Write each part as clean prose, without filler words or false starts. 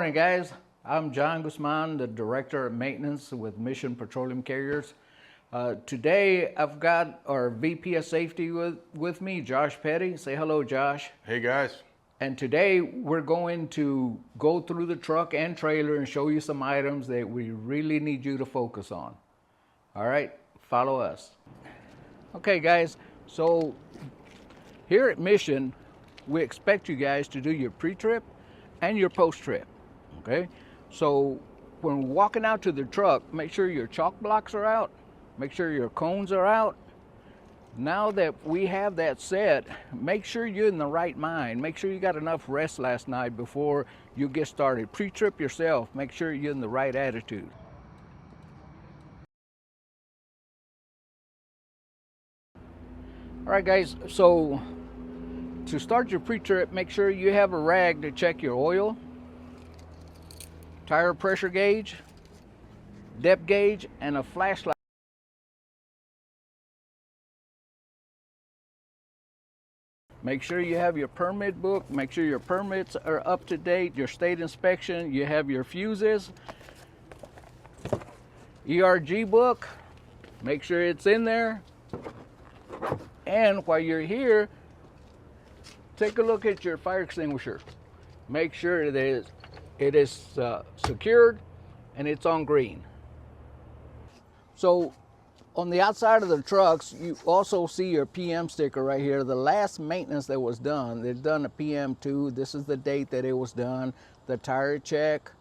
morning, guys. I'm John Guzman, the Director of Maintenance with Mission Petroleum Carriers. Today, I've got our VP of Safety with me, Josh Petty. Say hello, Josh. Hey, guys. And today, we're going to go through the truck and trailer and show you some items that we really need you to focus on. All right, follow us. Okay, guys, so here at Mission, we expect you guys to do your pre-trip and your post-trip, okay? So when walking out to the truck, make sure your chalk blocks are out, make sure your cones are out. Now that we have that set, make sure you're in the right mind. Make sure you got enough rest last night before you get started. Pre-trip yourself, make sure you're in the right attitude. All right, guys, so to start your pre-trip, make sure you have a rag to check your oil, tire pressure gauge, depth gauge, and a flashlight. Make sure you have your permit book, make sure your permits are up to date, your state inspection, you have your fuses, ERG book, make sure it's in there. And while you're here, take a look at your fire extinguisher. Make sure that it is secured and it's on green. So on the outside of the trucks, you also see your PM sticker right here. The last maintenance that was done, they've done a PM2. This is the date that it was done. The tire check.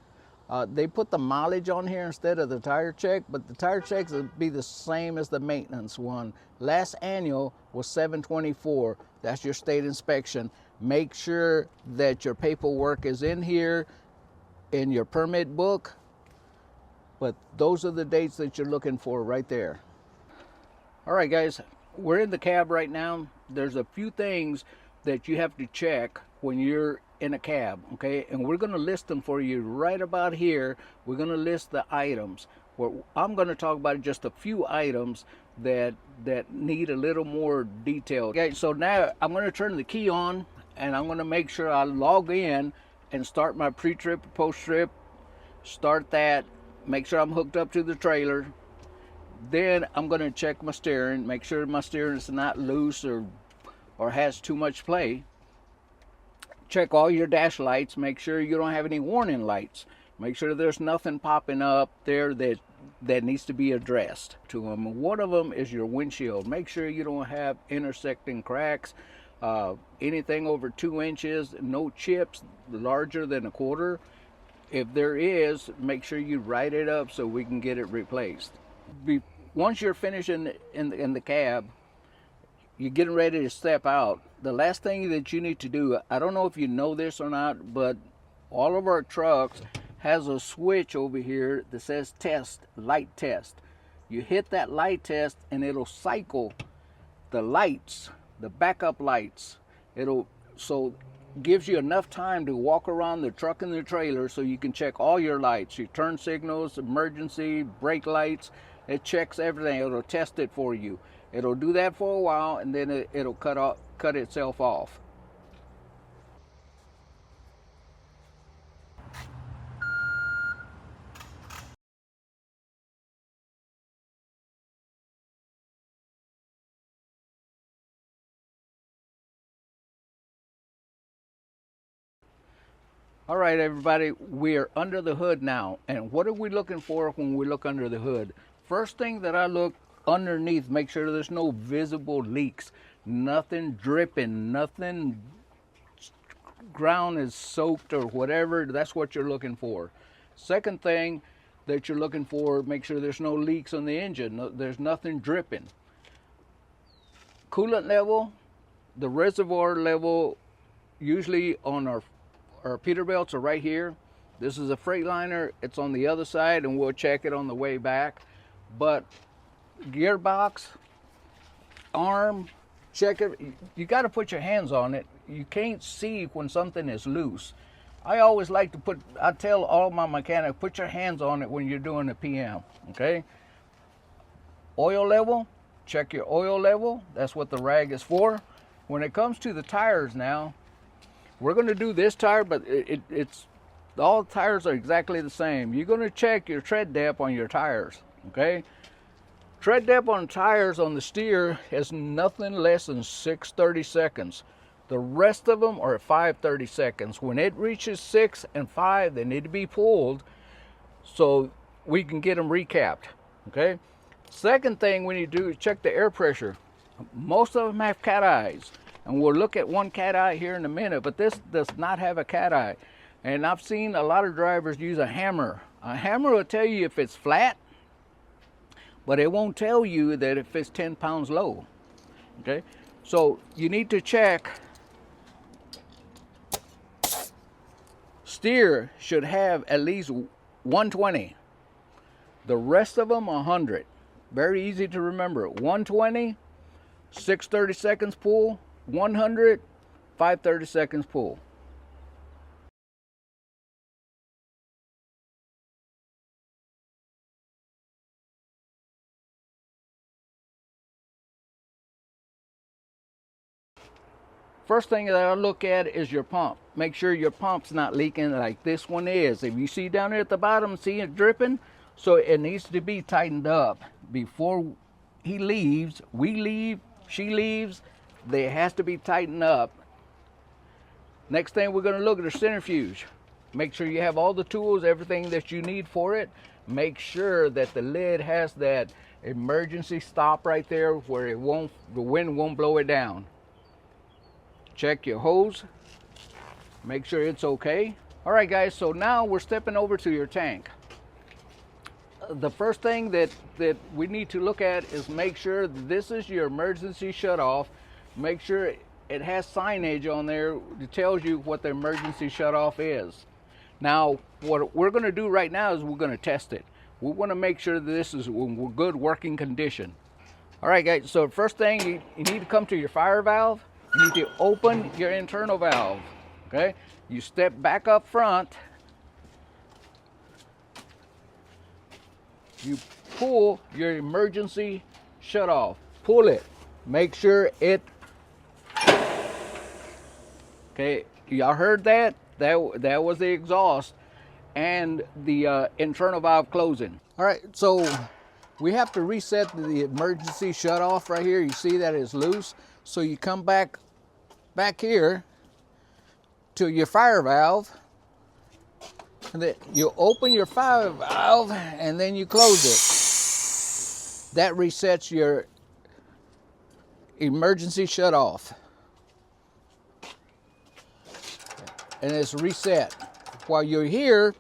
They put the mileage on here instead of the tire check, but the tire checks would be the same as the maintenance one. Last annual was 724. That's your state inspection. Make sure that your paperwork is in here in your permit book, but those are the dates that you're looking for right there. All right, guys, we're in the cab right now. There's a few things that you have to check when you're in a cab, okay? And we're gonna list them for you right about here. We're gonna list the items. I'm gonna talk about just a few items that need a little more detail. Okay, so now I'm gonna turn the key on and I'm gonna make sure I log in and start my pre-trip, post-trip, start that, make sure I'm hooked up to the trailer. Then I'm gonna check my steering, make sure my steering is not loose or has too much play. Check all your dash lights, make sure you don't have any warning lights. Make sure there's nothing popping up there that needs to be addressed to them. One of them is your windshield. Make sure you don't have intersecting cracks, anything over 2 inches, no chips larger than a quarter. If there is, make sure you write it up so we can get it replaced. Once you're finished in the cab, you're getting ready to step out. The last thing that you need to do, I don't know if you know this or not, but all of our trucks has a switch over here that says test, light test. You hit that light test and it'll cycle the lights, the backup lights. So gives you enough time to walk around the truck and the trailer so you can check all your lights, your turn signals, emergency, brake lights. It checks everything. It'll test it for you. It'll do that for a while and then it'll cut itself off. All right, everybody, we are under the hood now. And what are we looking for when we look under the hood? First thing that I look underneath, make sure there's no visible leaks, nothing dripping, nothing ground is soaked or whatever. That's what you're looking for. Second thing that you're looking for, make sure there's no leaks on the engine. There's nothing dripping. Coolant level, the reservoir level, usually on our Peterbilts are right here. This is a Freightliner. It's on the other side, and we'll check it on the way back. But gearbox, arm, check it. You got to put your hands on it. You can't see when something is loose. I always like to I tell all my mechanics, put your hands on it when you're doing a PM, okay? Oil level, check your oil level. That's what the rag is for. When it comes to the tires now, we're going to do this tire, but it's all the tires are exactly the same. You're going to check your tread depth on your tires, okay? Tread depth on tires on the steer is nothing less than 6 30-seconds. The rest of them are 5 30-seconds. When it reaches 6 and 5, they need to be pulled so we can get them recapped, okay? Second thing we need to do is check the air pressure. Most of them have cat eyes, and we'll look at one cat eye here in a minute, but this does not have a cat eye. And I've seen a lot of drivers use a hammer. A hammer will tell you if it's flat, but it won't tell you that if it's 10 pounds low, okay? So you need to check. Steer should have at least 120. The rest of them 100. Very easy to remember. 120, 6 30-seconds pull. 100, 5 30-seconds pull. First thing that I look at is your pump. Make sure your pump's not leaking like this one is. If you see down there at the bottom, see it dripping? So it needs to be tightened up. Before he leaves, we leave, she leaves, they has to be tightened up. Next thing we're gonna look at the centrifuge. Make sure you have all the tools, everything that you need for it. Make sure that the lid has that emergency stop right there where the wind won't blow it down. Check your hose, make sure it's okay. All right guys, so now we're stepping over to your tank. The first thing that we need to look at is make sure this is your emergency shutoff. Make sure it has signage on there that tells you what the emergency shutoff is. Now, what we're gonna do right now is we're gonna test it. We wanna make sure that this is in good working condition. All right guys, so first thing, you need to come to your fire valve. You need to open your internal valve, okay? You step back up front. You pull your emergency shutoff. Pull it. Make sure it, okay, y'all heard that? That was the exhaust and the internal valve closing. All right, so we have to reset the emergency shutoff right here. You see that it's loose. So you come back here to your fire valve, and then you open your fire valve and then you close it. That resets your emergency shutoff. And it's reset. While you're here,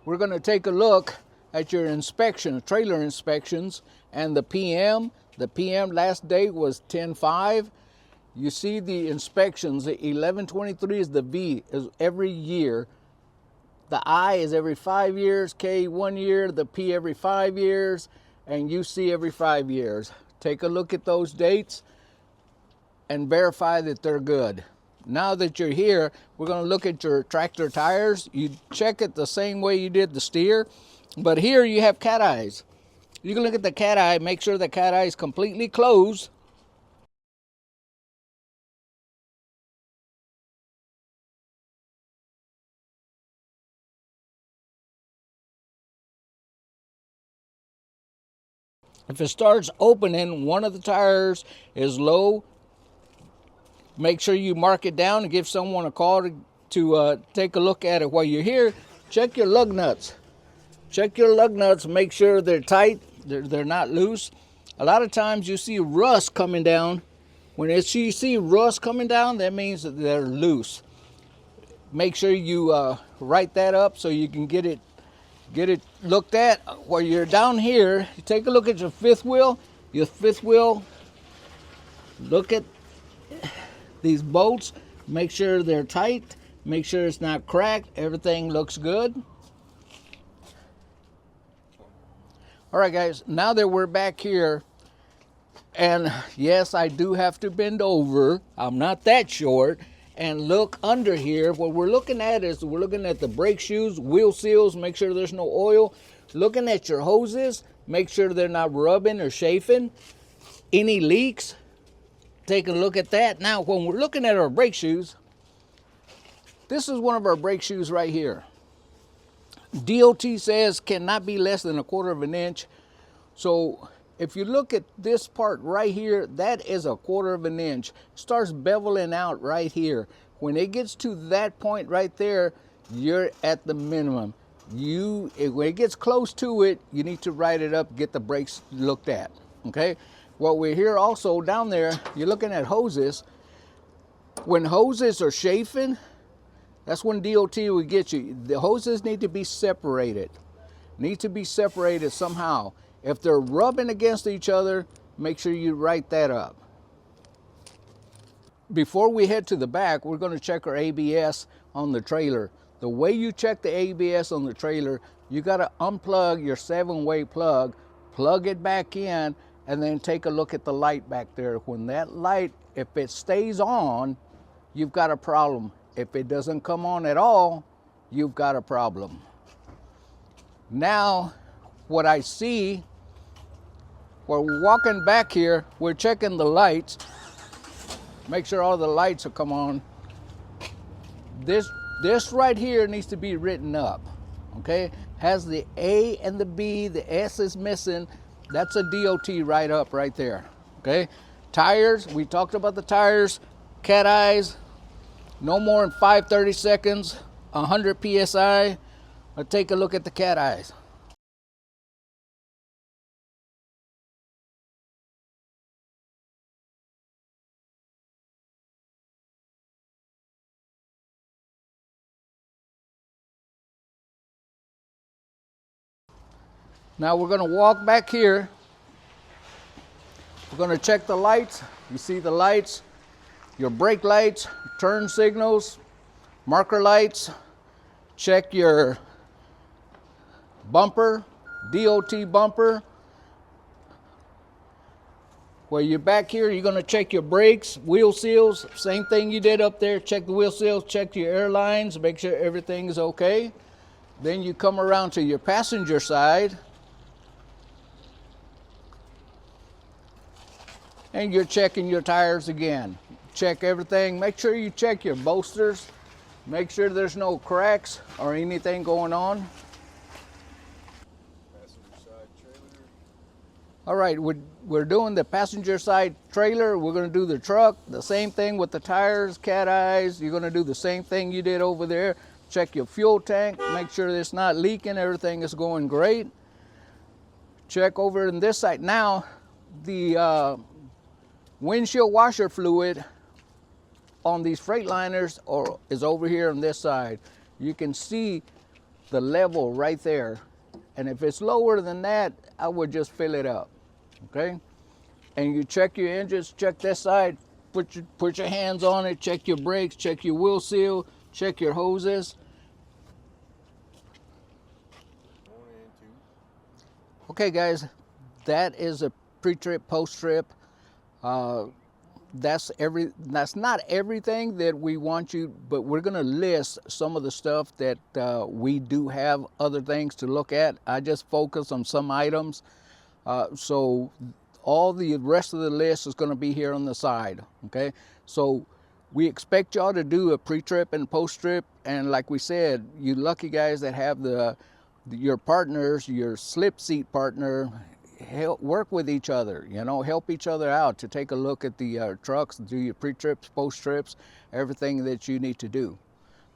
we're going to take a look at your inspection, trailer inspections, and the PM. The PM last date was 10/5. You see the inspections, the 1123 is the V, is every year. The I is every 5 years, K 1 year, the P every 5 years, and UC every 5 years. Take a look at those dates and verify that they're good. Now that you're here, we're going to look at your tractor tires. You check it the same way you did the steer, but here you have cat eyes. You can look at the cat eye, make sure the cat eye is completely closed. If it starts opening, one of the tires is low, make sure you mark it down and give someone a call to take a look at it. While you're here, check your lug nuts. Check your lug nuts, make sure they're tight, they're not loose. A lot of times you see rust coming down. When you see rust coming down, that means that they're loose. Make sure you write that up so you can get it looked at. While you're down here, you take a look at your fifth wheel. Your fifth wheel, look at these bolts, make sure they're tight, make sure it's not cracked, everything looks good. All right guys, now that we're back here, and yes, I do have to bend over, I'm not that short, and look under here. What we're looking at is we're looking at the brake shoes, wheel seals, make sure there's no oil. Looking at your hoses, make sure they're not rubbing or chafing. Any leaks, take a look at that. Now, when we're looking at our brake shoes, this is one of our brake shoes right here. DOT says cannot be less than 1/4 of an inch. So if you look at this part right here, that is 1/4 of an inch. It starts beveling out right here. When it gets to that point right there, you're at the minimum. When it gets close to it, you need to write it up, get the brakes looked at, okay? What we're here also down there, you're looking at hoses. When hoses are chafing, that's when DOT will get you. The hoses need to be separated. Need to be separated somehow. If they're rubbing against each other, make sure you write that up. Before we head to the back, we're going to check our ABS on the trailer. The way you check the ABS on the trailer, you got to unplug your 7-way plug, plug it back in, and then take a look at the light back there. When that light, if it stays on, you've got a problem. If it doesn't come on at all, you've got a problem. Now, what I see, we're walking back here, we're checking the lights, make sure all the lights will come on. This right here needs to be written up, okay? Has the A and the B, the S is missing. That's a DOT write up right there, okay? Tires, we talked about the tires. Cat eyes, no more than 5/30 seconds, 100 PSI. Let's take a look at the cat eyes. Now we're going to walk back here. We're going to check the lights. You see the lights, your brake lights, turn signals, marker lights. Check your bumper, DOT bumper. Where you're back here, you're going to check your brakes, wheel seals. Same thing you did up there. Check the wheel seals, check your airlines, make sure everything is okay. Then you come around to your passenger side. And you're checking your tires again. Check everything. Make sure you check your bolsters. Make sure there's no cracks or anything going on. Passenger side trailer. All right, we're doing the passenger side trailer. We're going to do the truck. The same thing with the tires, cat eyes. You're going to do the same thing you did over there. Check your fuel tank. Make sure it's not leaking. Everything is going great. Check over in this side. Now, the windshield washer fluid on these Freightliners is over here on this side. You can see the level right there. And if it's lower than that, I would just fill it up, okay? And you check your engines, check this side, put your hands on it, check your brakes, check your wheel seal, check your hoses. 1 and 2. Okay guys, that is a pre-trip, post-trip. That's not everything that we want you, but we're going to list some of the stuff that we do have other things to look at. I just focus on some items. So all the rest of the list is going to be here on the side, okay? So we expect y'all to do a pre-trip and post-trip, and like we said, you lucky guys that have your partners, your slip seat partner, work with each other, you know, help each other out to take a look at the trucks, do your pre-trips, post-trips, everything that you need to do.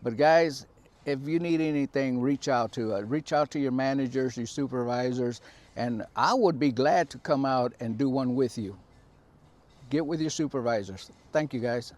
But guys, if you need anything, reach out to your managers, your supervisors, and I would be glad to come out and do one with you. Get with your supervisors. Thank you guys.